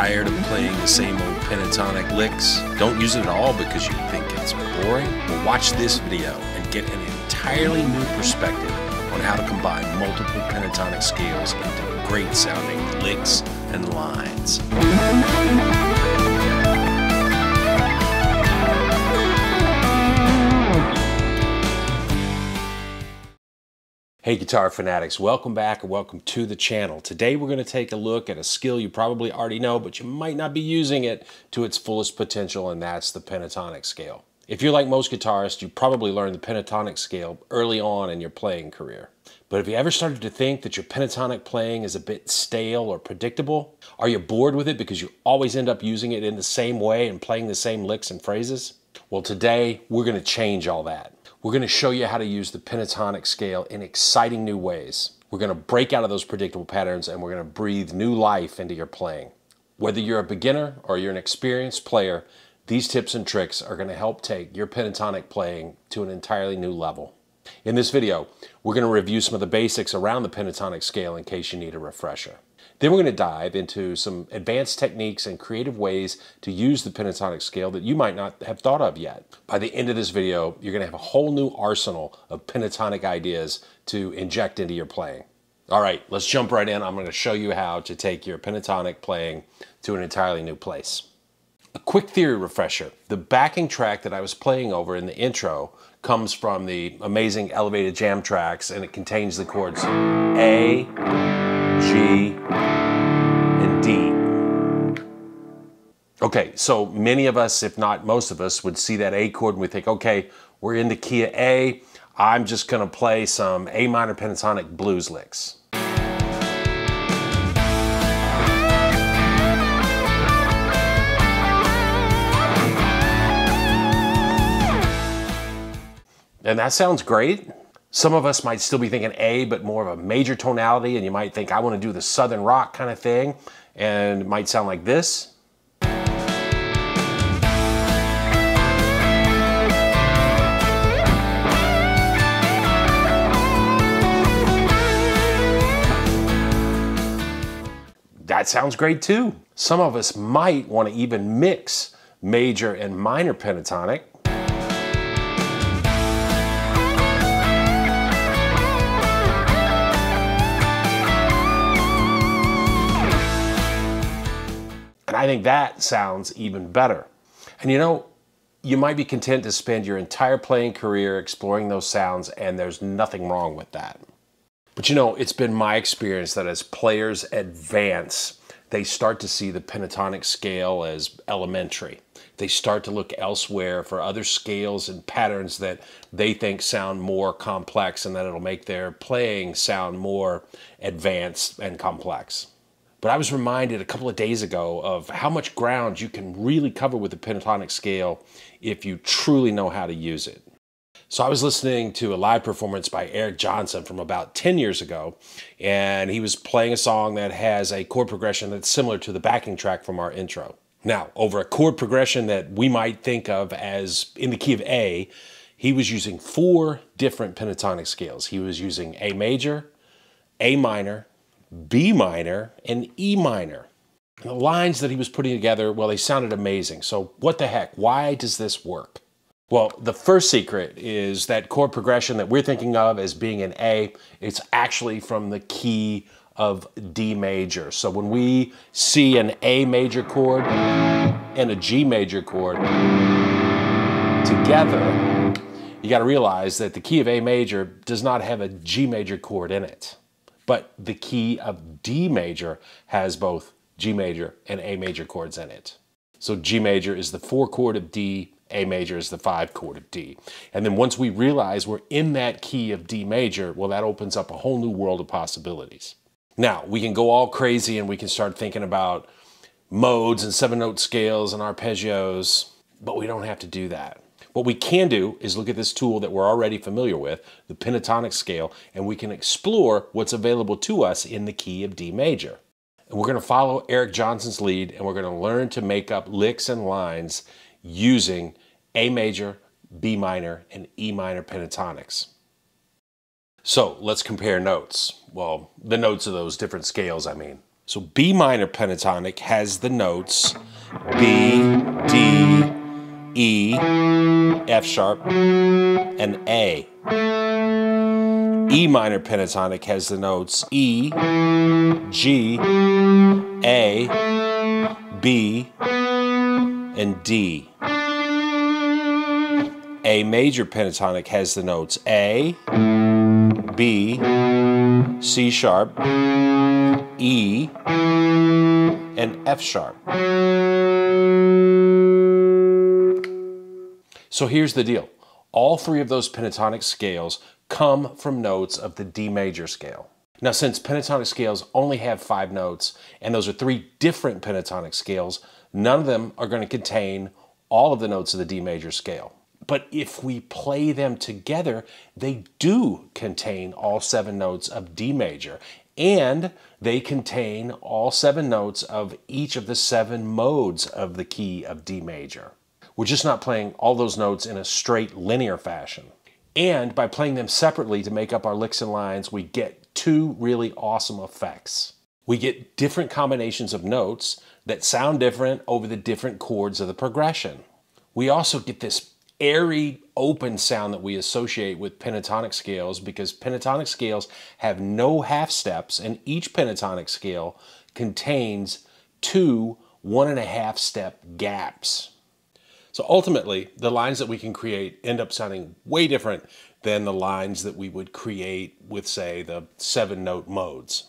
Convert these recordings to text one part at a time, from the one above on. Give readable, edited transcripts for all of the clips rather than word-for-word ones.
tired of playing the same old pentatonic licks? Don't use it at all because you think it's boring? Well, watch this video and get an entirely new perspective on how to combine multiple pentatonic scales into great sounding licks and lines. Hey guitar fanatics, welcome back or welcome to the channel. Today we're going to take a look at a skill you probably already know, but you might not be using it to its fullest potential, and that's the pentatonic scale. If you're like most guitarists, you probably learned the pentatonic scale early on in your playing career. But have you ever started to think that your pentatonic playing is a bit stale or predictable? Are you bored with it because you always end up using it in the same way and playing the same licks and phrases? Well, today we're going to change all that. We're going to show you how to use the pentatonic scale in exciting new ways. We're going to break out of those predictable patterns and we're going to breathe new life into your playing. Whether you're a beginner or you're an experienced player, these tips and tricks are going to help take your pentatonic playing to an entirely new level. In this video, we're going to review some of the basics around the pentatonic scale in case you need a refresher. Then we're going to dive into some advanced techniques and creative ways to use the pentatonic scale that you might not have thought of yet. By the end of this video, you're going to have a whole new arsenal of pentatonic ideas to inject into your playing. All right, let's jump right in. I'm going to show you how to take your pentatonic playing to an entirely new place. A quick theory refresher. The backing track that I was playing over in the intro comes from the amazing Elevated Jam tracks, and it contains the chords A, G, and D. Okay, so many of us, if not most of us, would see that A chord and we think, okay, we're in the key of A. I'm just going to play some A minor pentatonic blues licks. And that sounds great. Some of us might still be thinking A, but more of a major tonality, and you might think, I want to do the Southern rock kind of thing, and it might sound like this. That sounds great too. Some of us might want to even mix major and minor pentatonic. And I think that sounds even better. And you know, you might be content to spend your entire playing career exploring those sounds, and there's nothing wrong with that. But you know, it's been my experience that as players advance, they start to see the pentatonic scale as elementary. They start to look elsewhere for other scales and patterns that they think sound more complex and that it'll make their playing sound more advanced and complex. But I was reminded a couple of days ago of how much ground you can really cover with the pentatonic scale if you truly know how to use it. So I was listening to a live performance by Eric Johnson from about 10 years ago, and he was playing a song that has a chord progression that's similar to the backing track from our intro. Now, over a chord progression that we might think of as in the key of A, he was using 4 different pentatonic scales. He was using A major, A minor, B minor, and E minor. And the lines that he was putting together, well, they sounded amazing. So what the heck? Why does this work? Well, the first secret is that chord progression that we're thinking of as being an A, it's actually from the key of D major. So when we see an A major chord and a G major chord together, you got to realize that the key of A major does not have a G major chord in it. But the key of D major has both G major and A major chords in it. So G major is the 4 chord of D, A major is the 5 chord of D. And then once we realize we're in that key of D major, well, that opens up a whole new world of possibilities. Now, we can go all crazy and we can start thinking about modes and 7-note scales and arpeggios, but we don't have to do that. What we can do is look at this tool that we're already familiar with, the pentatonic scale, and we can explore what's available to us in the key of D major. And we're going to follow Eric Johnson's lead, and we're going to learn to make up licks and lines using A major, B minor, and E minor pentatonics. So let's compare notes. Well, the notes of those different scales, I mean. So B minor pentatonic has the notes B, D, E, F sharp, and A. E minor pentatonic has the notes E, G, A, B, and D. A major pentatonic has the notes A, B, C sharp, E, and F sharp. So here's the deal. All three of those pentatonic scales come from notes of the D major scale. Now, since pentatonic scales only have 5 notes, and those are 3 different pentatonic scales, none of them are going to contain all of the notes of the D major scale. But if we play them together, they do contain all 7 notes of D major, and they contain all 7 notes of each of the 7 modes of the key of D major. We're just not playing all those notes in a straight linear fashion. And by playing them separately to make up our licks and lines, we get 2 really awesome effects. We get different combinations of notes that sound different over the different chords of the progression. We also get this airy, open sound that we associate with pentatonic scales because pentatonic scales have no half steps, and each pentatonic scale contains 2 1.5 step gaps. So ultimately, the lines that we can create end up sounding way different than the lines that we would create with, say, the 7-note modes.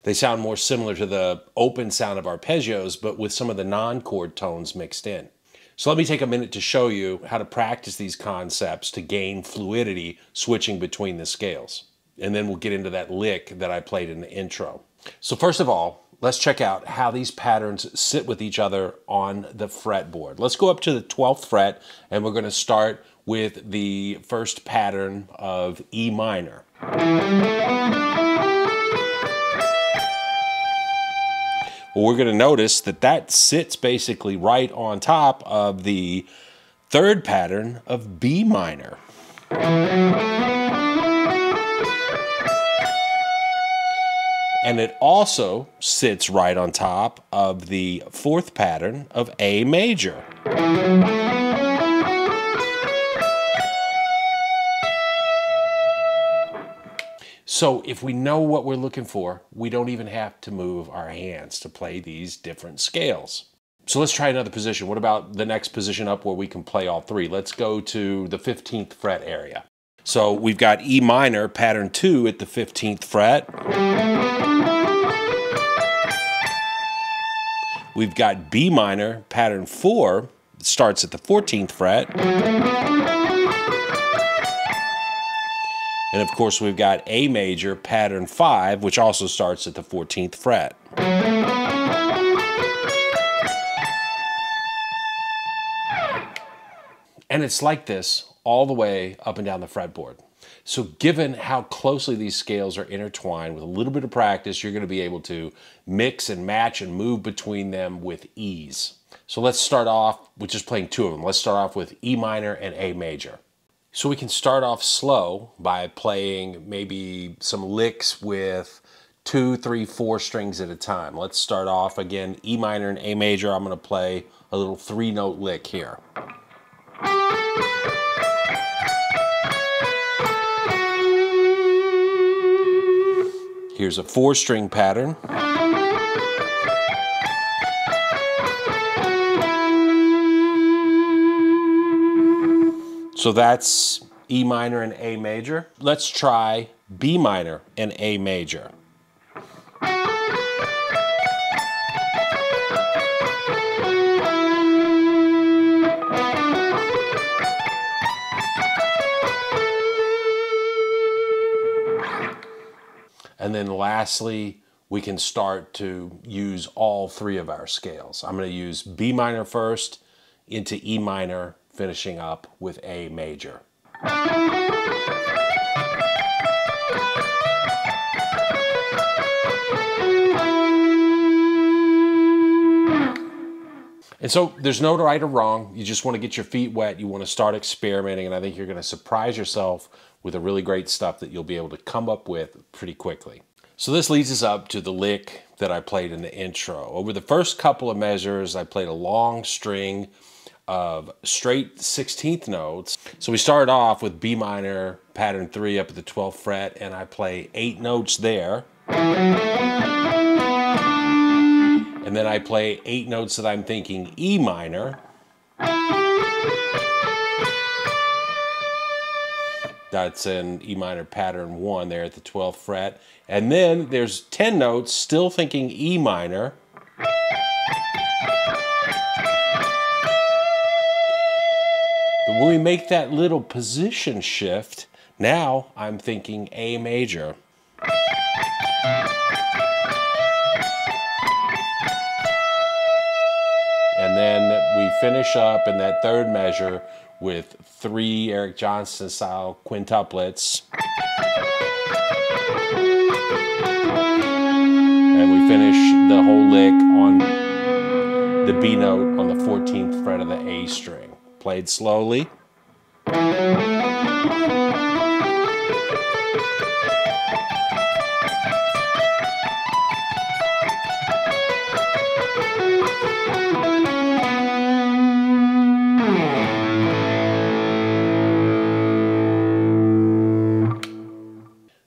They sound more similar to the open sound of arpeggios, but with some of the non-chord tones mixed in. So let me take a minute to show you how to practice these concepts to gain fluidity switching between the scales. And then we'll get into that lick that I played in the intro. So first of all, let's check out how these patterns sit with each other on the fretboard. Let's go up to the 12th fret, and we're going to start with the first pattern of E minor. Well, we're going to notice that that sits basically right on top of the 3rd pattern of B minor. And it also sits right on top of the 4th pattern of A major. So if we know what we're looking for, we don't even have to move our hands to play these different scales. So let's try another position. What about the next position up where we can play all 3? Let's go to the 15th fret area. So we've got E minor, pattern 2 at the 15th fret. We've got B minor, pattern 4, starts at the 14th fret. And of course, we've got A major, pattern 5, which also starts at the 14th fret. And it's like this all the way up and down the fretboard. So given how closely these scales are intertwined, with a little bit of practice, you're going to be able to mix and match and move between them with ease. So let's start off with just playing 2 of them. Let's start off with E minor and A major. So we can start off slow by playing maybe some licks with 2, 3, 4 strings at a time. Let's start off again, E minor and A major. I'm going to play a little 3-note lick here. Here's a 4-string pattern. So that's E minor and A major. Let's try B minor and A major. And then lastly, we can start to use all 3 of our scales. I'm going to use B minor first, into E minor, finishing up with A major. And so there's no right or wrong. You just want to get your feet wet. You want to start experimenting, and I think you're going to surprise yourself with the really great stuff that you'll be able to come up with pretty quickly. So this leads us up to the lick that I played in the intro. Over the first couple of measures, I played a long string of straight 16th notes. So we started off with B minor, pattern 3 up at the 12th fret, and I play 8 notes there. And then I play 8 notes that I'm thinking E minor. That's in E minor pattern 1 there at the 12th fret. And then there's 10 notes still thinking E minor. But when we make that little position shift, now I'm thinking A major. And then we finish up in that third measure with 3 Eric Johnson style quintuplets. And we finish the whole lick on the B note on the 14th fret of the A string. Played slowly.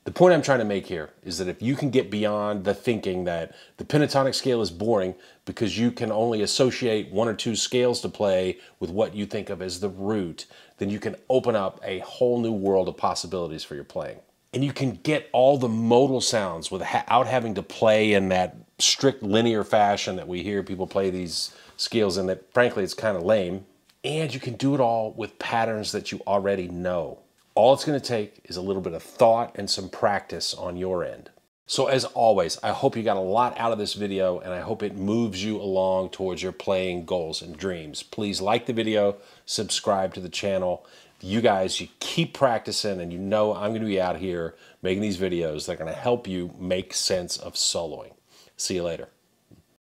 The point I'm trying to make here is that if you can get beyond the thinking that the pentatonic scale is boring because you can only associate 1 or 2 scales to play with what you think of as the root, then you can open up a whole new world of possibilities for your playing. And you can get all the modal sounds without having to play in that strict linear fashion that we hear people play these scales in, that frankly it's kind of lame. And you can do it all with patterns that you already know. All it's going to take is a little bit of thought and some practice on your end. So as always, I hope you got a lot out of this video, and I hope it moves you along towards your playing goals and dreams. Please like the video, subscribe to the channel. You guys, you keep practicing, and you know I'm going to be out here making these videos that are going to help you make sense of soloing. See you later.